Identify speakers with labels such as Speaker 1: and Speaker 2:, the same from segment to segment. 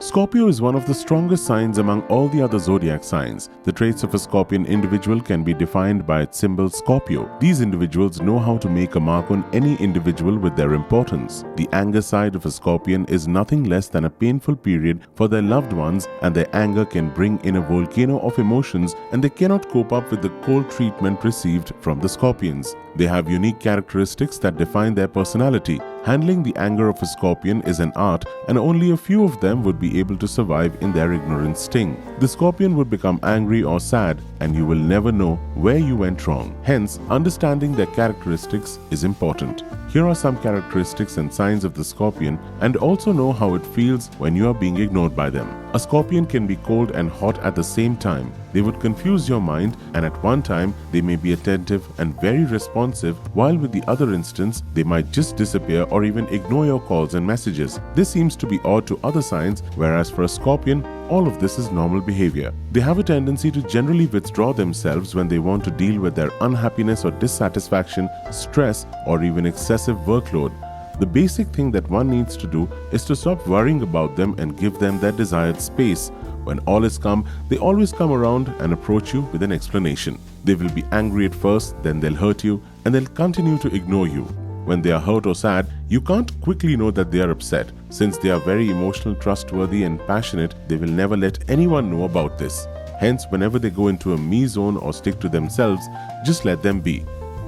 Speaker 1: Scorpio is one of the strongest signs among all the other zodiac signs. The traits of a Scorpion individual can be defined by its symbol Scorpio. These individuals know how to make a mark on any individual with their importance. The anger side of a Scorpion is nothing less than a painful period for their loved ones, and their anger can bring in a volcano of emotions, and they cannot cope up with the cold treatment received from the Scorpions. They have unique characteristics that define their personality. Handling the anger of a Scorpion is an art, and only a few of them would be able to survive in their ignorant sting. The Scorpion would become angry or sad, and you will never know where you went wrong. Hence, understanding their characteristics is important. Here are some characteristics and signs of the Scorpion, and also know how it feels when you are being ignored by them. A Scorpion can be cold and hot at the same time. They would confuse your mind, and at one time they may be attentive and very responsive, while with the other instance they might just disappear or even ignore your calls and messages. This seems to be odd to other signs, whereas for a Scorpion, all of this is normal behavior. They have a tendency to generally withdraw themselves when they want to deal with their unhappiness or dissatisfaction, stress, or even excessive workload. The basic thing that one needs to do is to stop worrying about them and give them their desired space. When all is calm, they always come around and approach you with an explanation. They will be angry at first, then they'll hurt you, and they'll continue to ignore you. When they are hurt or sad, you can't quickly know that they are upset. Since they are very emotional, trustworthy, and passionate, they will never let anyone know about this. Hence, whenever they go into a me zone or stick to themselves, just let them be.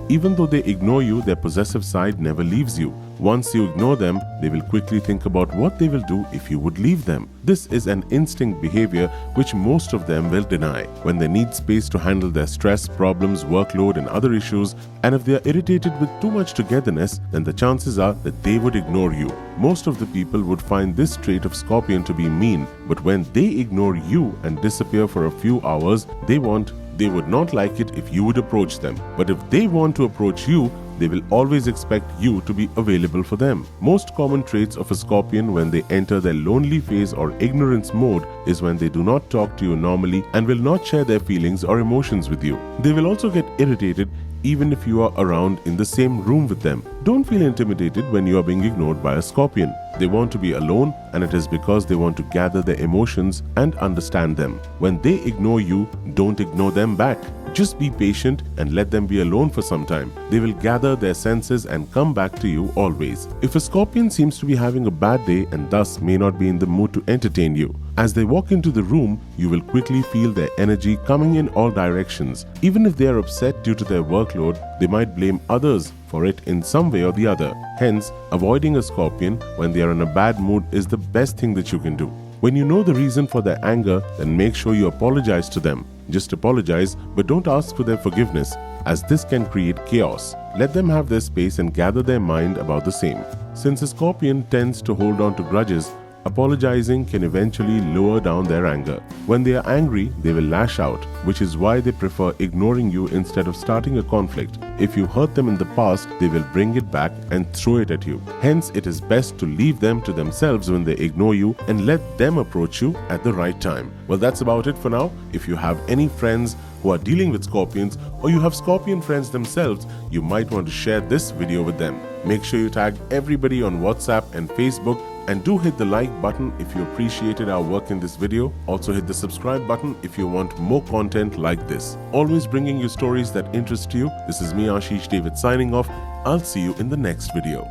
Speaker 1: Even though they ignore you, their possessive side never leaves you. Once you ignore them, they will quickly think about what they will do if you would leave them. This is an instinct behavior which most of them will deny. When they need space to handle their stress, problems, workload, and other issues, and if they are irritated with too much togetherness, then the chances are that they would ignore you. Most of the people would find this trait of Scorpion to be mean, but when they ignore you and disappear for a few hours, they would not like it if you would approach them. But if they want to approach you, they will always expect you to be available for them. Most common traits of a Scorpion when they enter their lonely phase or ignorance mode is when they do not talk to you normally and will not share their feelings or emotions with you. They will also get irritated even if you are around in the same room with them. Don't feel intimidated when you are being ignored by a Scorpion. They want to be alone, and it is because they want to gather their emotions and understand them. When they ignore you, don't ignore them back. Just be patient and let them be alone for some time. They will gather their senses and come back to you always. If a Scorpion seems to be having a bad day and thus may not be in the mood to entertain you, as they walk into the room, you will quickly feel their energy coming in all directions. Even if they are upset due to their workload, they might blame others for it in some way or the other. Hence, avoiding a Scorpion when they are in a bad mood is the best thing that you can do. When you know the reason for their anger, then make sure you apologize to them. Just apologize, but don't ask for their forgiveness, as this can create chaos. Let them have their space and gather their mind about the same. Since a Scorpion tends to hold on to grudges, apologizing can eventually lower down their anger. When they are angry, they will lash out, which is why they prefer ignoring you instead of starting a conflict. If you hurt them in the past, they will bring it back and throw it at you. Hence, it is best to leave them to themselves when they ignore you and let them approach you at the right time. Well, that's about it for now. If you have any friends who are dealing with Scorpions, or you have Scorpion friends themselves, you might want to share this video with them. Make sure you tag everybody on WhatsApp and Facebook, and do hit the like button if you appreciated our work in this video. Also hit the subscribe button if you want more content like this. Always bringing you stories that interest you. This is me, Ashish David, signing off. I'll see you in the next video.